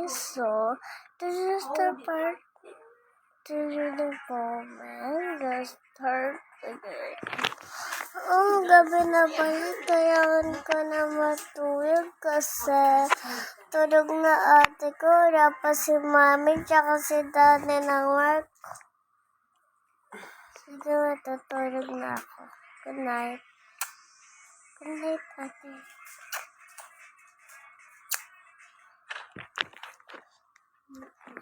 So, this is the part. This is the moment. The start again. Gabi na pala. Kailangan ko na matulog kasi tulog na ate ko. Wala pa si mami tsaka si daddy ng work. Sige, matutulog na ako. Good night. Good night, ate.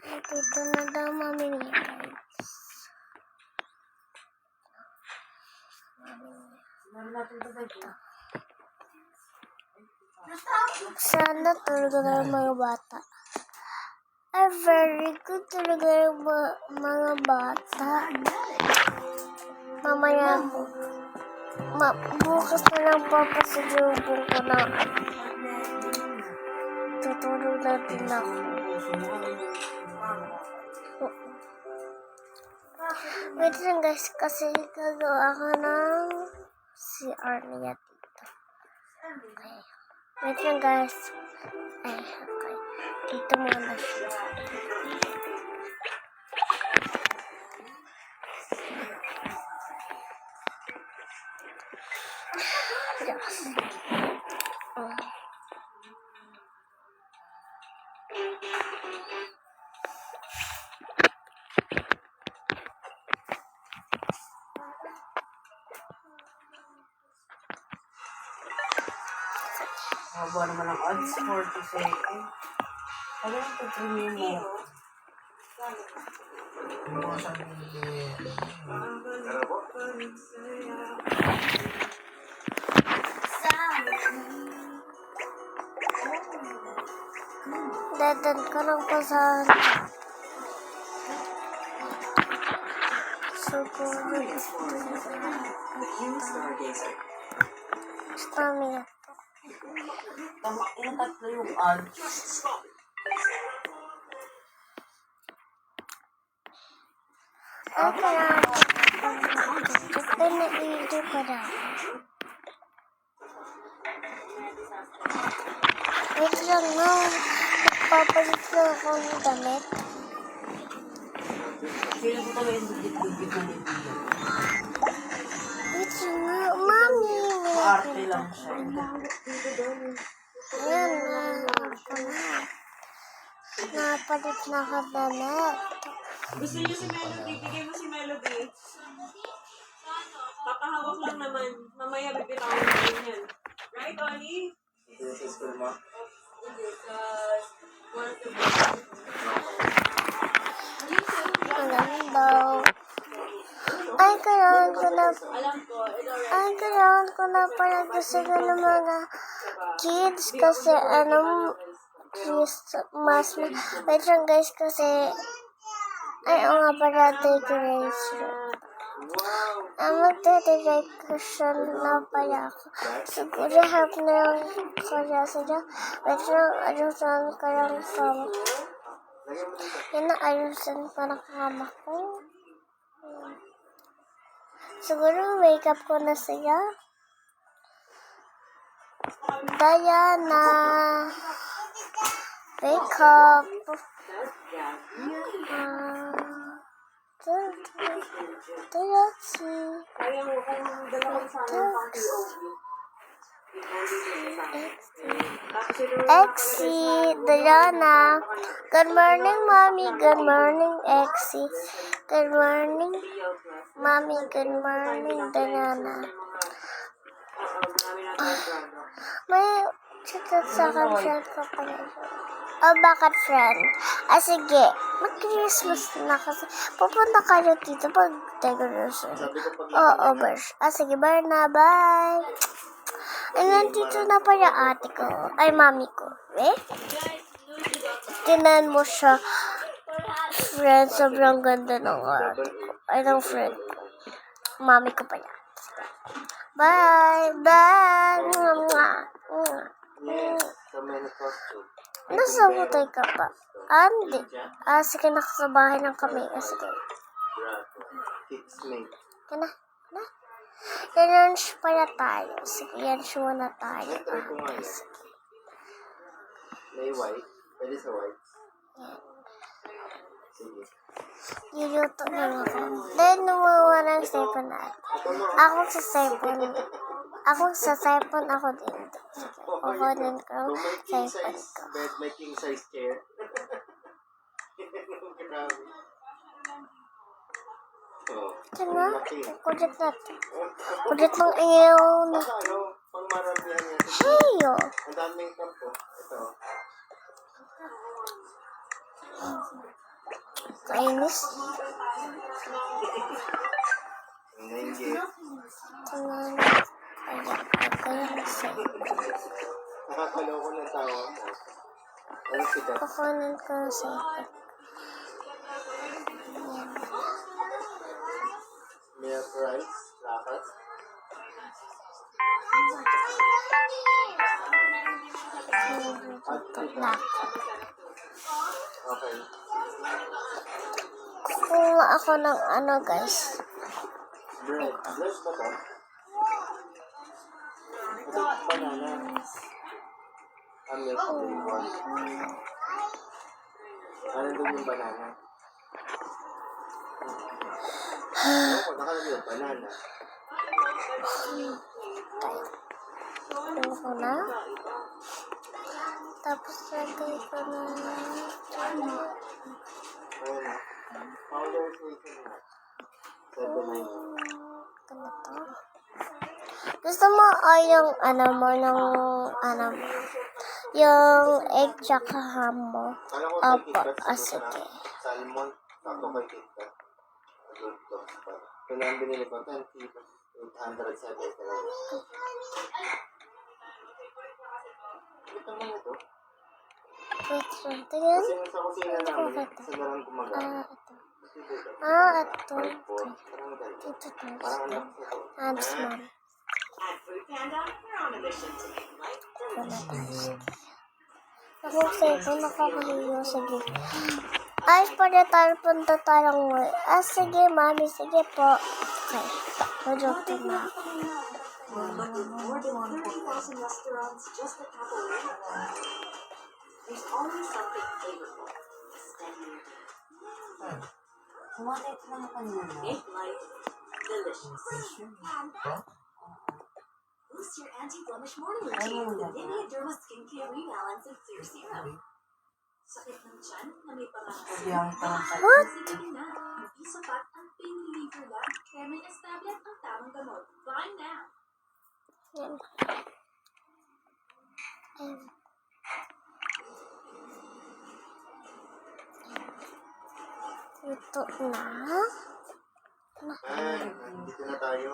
Dito na daw mami niya. Sana tulog na yung mga bata. Ay, very good tulog na yung mga bata. Mamaya bukas na lang papasalubong ko na. Tutulog na din ako. Wait lang guys, kasi gagawa ako ng CR niya dito. Okay. Wait lang guys. Ay, okay. Dito muna siya. Yes. Haba naman ang odds, 40 seconds. Ano yung pag-premium mo? Dadan ko lang po sa stamina. Tama, yung tatlo yung odds. Okay na. Ito na ito pa na. Wait lang na. Magpapalit na ako ng damit. Sino ko talaga yung dugit-dugit na nito? Wait lang na. Mami. Maarte lang siya. Ayan na. Napalit na ako damit. Gusto niyo si Melody? Bigay mo si Melody. Papahawak lang naman. Mamaya bibitawan namin yan. Right, Oli? Alam daw. Kailangan ko na pala gusto ko ng mga kids kasi mas wait lang guys kasi ay nga pala decoration. Magde-decoration na pala ako. Siguro help na yung kaya sila. Wait lang, ayusan ko lang kama. Yan na, ayusan ko na kama ko. Siguro wake up ko na siya. Diana, wake up. Kaya mo kung dalawang sana yung Exie, Diana. Good morning, Mommy. Good morning, Exie. Good morning, Mommy. Good morning, Diana. May chat sa akin, friend ko pala. Bakit friend? Sige. Mag-Christmas na kasi. Pupunta kayo dito pag decoration. Bers. Sige, bye na. Bye. Ay, nandito na pala ate ko. Ay, mami ko. Tinan mo siya. Friend, sobrang ganda ng ate ko. Ay, ng friend ko. Mami ko pala. Bye. Bye. Nasa butay ka pa? Hindi. Sige, nakasabahay lang kami. Sige. Kana? Lunch pala tayo. Sige, lunch muna tayo. May white. Pwede sa white. Sige. Niluto lang ako. Dahil nawawala ang cellphone natin. Ako sa cellphone ako din. Sige, kukunin ko ang King cellphone size ko. bed, may king size chair. Grabe. Oh, Ito na. laki. Kulit natin. Kulit ng iyo na. Baka ano, pang maramihan yan. Heyo. Ang daming kampo. Ito. Kainis. Ang nainggit. Ito na. Kaya na cellphone. Nakakaloko ng tawa mo. Ano sikat? Kukunin ko ang cellphone. Milk rice, lakas. Niluto na ako. Okay. Kukuha ako ng ano guys. Bread. Bread ba to? Ito, banana. Milk flavor. Ano doon yung banana? Ano, nakalagay yung banana. Kukuha ko na. Tapos lagay ko na. Ayun na. Powder sweetener na. 7.90. Ganito. Gusto mo yung ano mo, yung egg tsaka ham mo? Alam ko Opo, kay Tita, sige. salmon, sakto kay Tita. Good to. Ito na ang binili ko, 10 kilos, 807 talaga. Ito mo ito. Wait, so, tingin. Kasi nung sa kusina namin, Ito. sa darang gumagana. Ito. Ito. Parang ganito. Ito. Parang anak ko ito. And small. At Food Panda, we're on a mission to make life delicious. Ako sa nakakahiyo. Sige. Ayos pa rin tayo punta tayong work. Sige, mami. Sige po. Okay. Majoke na ako. But with more than 30,000 restaurants just a tap away, there's always something flavorful steady your day. Make life delicious. Boost your anti-blemish morning routine with Nivea Derma Skincare Rebalance and Clear Serum. Sakit ng tiyan na may pangalan. What? Sige na. Hindi sapat ang pain reliever lang. Creme Establet ang tamang gamot. Buy now. Yan. Ayun. Ito na. Dito na tayo.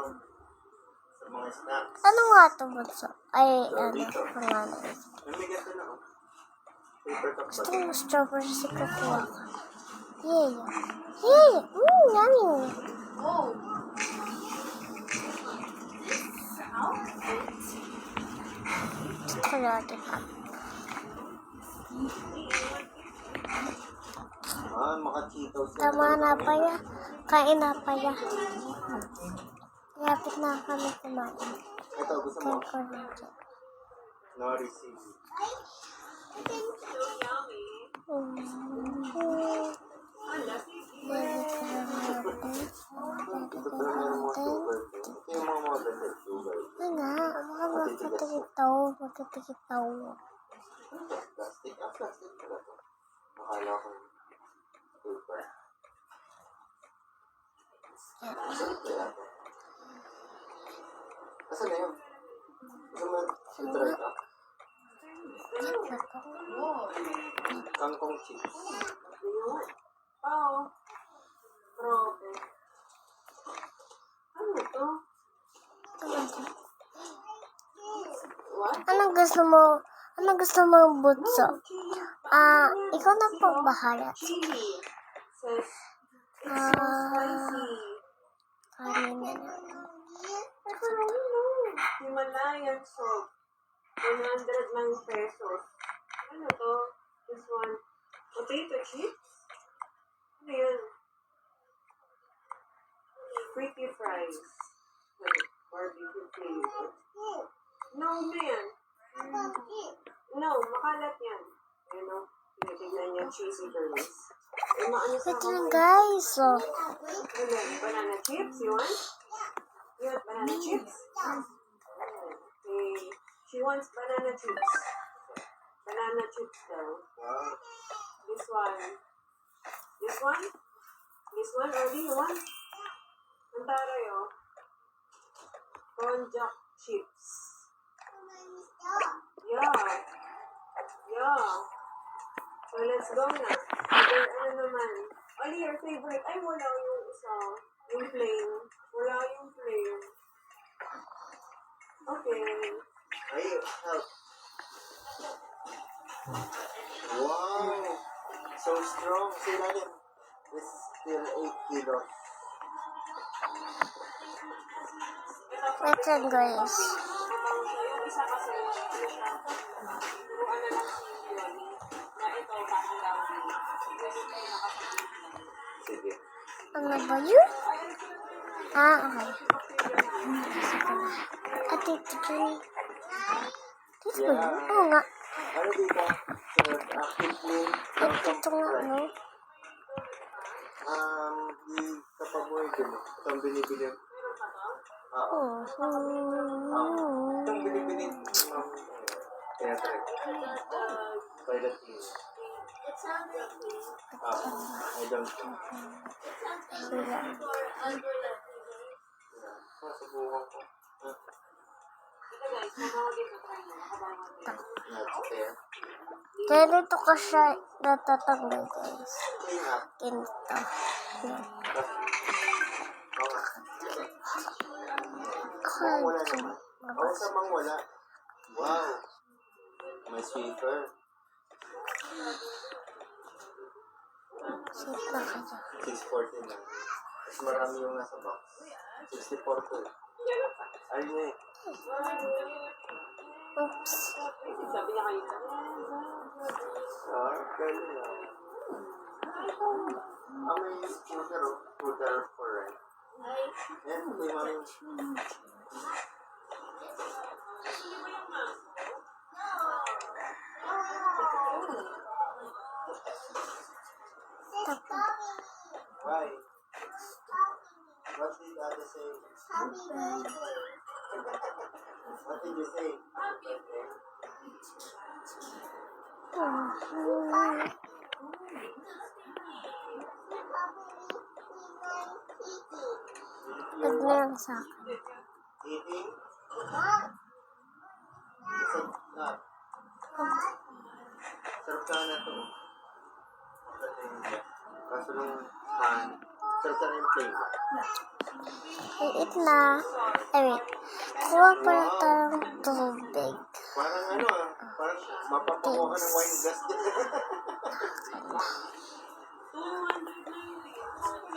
Sa mga snacks. Ano nga ito, bunso? Ay, pangalan. May ganito na, oh. Paper cup ba? Gusto ko strawberry si kukuha ko. Yay. Yay. Yummy. Chocolate pa. Maka-Cheetos. Tama na pa ya. Kain na pa ya. Lapit na kami kumain. Ito, gusto mo? Kain ko na dyan. No receipt. Ito pala meron mga sugar. Ito yung mga maganda sugar. Magkatikitaw. Plastic. Plastic pala to. Akala ko super. Sarap kaya to. Asan na yun? Gusto mo i-try ka? Kangkong chips. Oo. Grabe. Ano to? What? Anong gusto mo? Anong gusto mo, Bunso? Ikaw na po bahala. Chili. Says, it's so Ah. spicy. Kanina na. Himalayan salt. 109 pesos. Ano to? This one. Potato chips? Ano yun? Pretty fries. Barbecue flavor. No, man. No, makalat yan. Ano? Tinitignan niya. cheesy berries. Yung mga ano sa Wait lang guys. Oh. and then banana chips, you want? You want banana chips? Okay. She wants banana chips. Banana chips daw. Wow. This one. This one? This one, Odi, you want? Ang taray, oh. Konjac chips. Yeah. Yeah. So, let's go na. Then, ano naman? Oli, your favorite? Ay, wala yung isa. Yung plain. Wala yung plain. Okay. Ay, help. Wow. So strong. Sa ilalim. It's still 8 kilos. Wait lang guys. Yung isa kasi, ano siya, turuan na lang si Loni na ito, parang daw kasi tayo nakasabit lang. Sige. Ano ba yun? Ah, okay. At ito yun. Dito ba yun? Oo nga. Ano dito? Actively. At ito nga, ano? Di kapaboy din. Itong binibili. Oo. Itong binibili. Kaya tayo. Pilot team. I don't know. Sila. Masubukan ko. Ito guys, mamawagin na tayo. Nakabangon tayo. Not fair. Kaya dito ko siya natatanggal guys. Clean up. Ganito. Yan. Oo. Kaya Wala ito. naman. Oo, sa mang wala. Wow. May sweeper. Sit na kayo. 640 na. Mas marami yung nasa box. 64 to. Ayun na eh. Oops. Sabi niya kayo. Galing na. May scooter oh. Scooter for rent. Yan, may mga Why? What did Ate say? What did you say? Huwag na lang sa akin. Eating? Sarap na to. Kaso nung sarap na yung plain. Wait na. Ay, wait. Kuha pala tayong tubig. Parang ano parang mapapakuha ka ng wine glass din.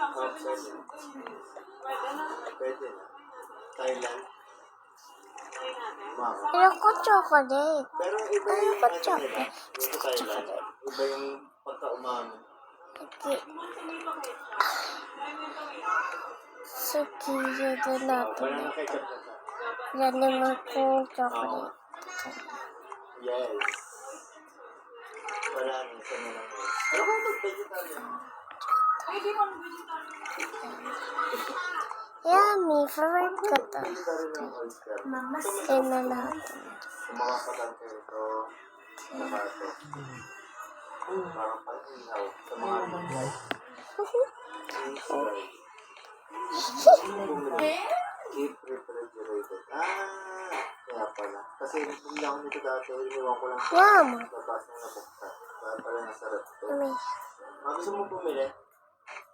200 na yun. Pwede na. Thailand. Wow. Ayoko chocolate. Pero iba yung Ayoko ano nila, chocolate. yung sa Thailand, iba yung pagkaumami. Okay. Sige, yun natin. Wala na ketchup na sa. Yan naman kong chocolate. Yes. Wala na, isa na lang yun. Pero kung mag-vegetarian, Yummy, favorite ko to. vegetarian ng oyster. Yan na natin. Kumakapagan kayo ito. Saka ito. Parang pang-ihaw sa mga keep refrigerated. Kaya pala. Kasi hindi ako nito dati. Iniwan ko lang sa Yum. labas ng nabuksan. Kaya pala nasarap ito. Yummy. Gusto mo bumili?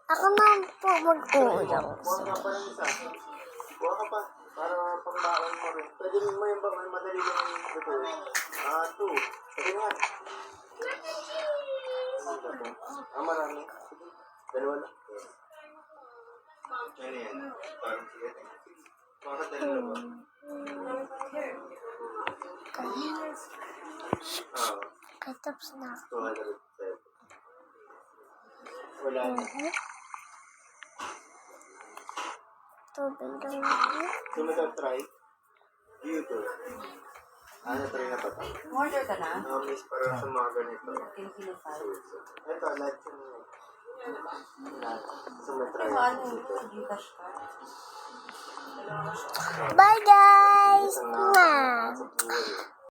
Ako na po mag-ulam. Kuha ka pa ng isa. Kuha ka pa. Para pangbaon mo rin. Pwede mo yung ba? Madali ka ng ito. 2. Pwede nga. Marami. Sige. Dalawa lang. Ano yan? Parang sige. Kuha ka dalawa. Ay, tapos na. 207. Wala na. Tubig lang natin. Gusto mo daw try? YouTube. Ano, try na pa to? Order ka na? Miss, parang sa mga ganito. Kinukilify. Ito, lahat yung lahat. So, may try. Pero ano yun? Gcash ka? Bye guys! Isang Mwah! sa buhay.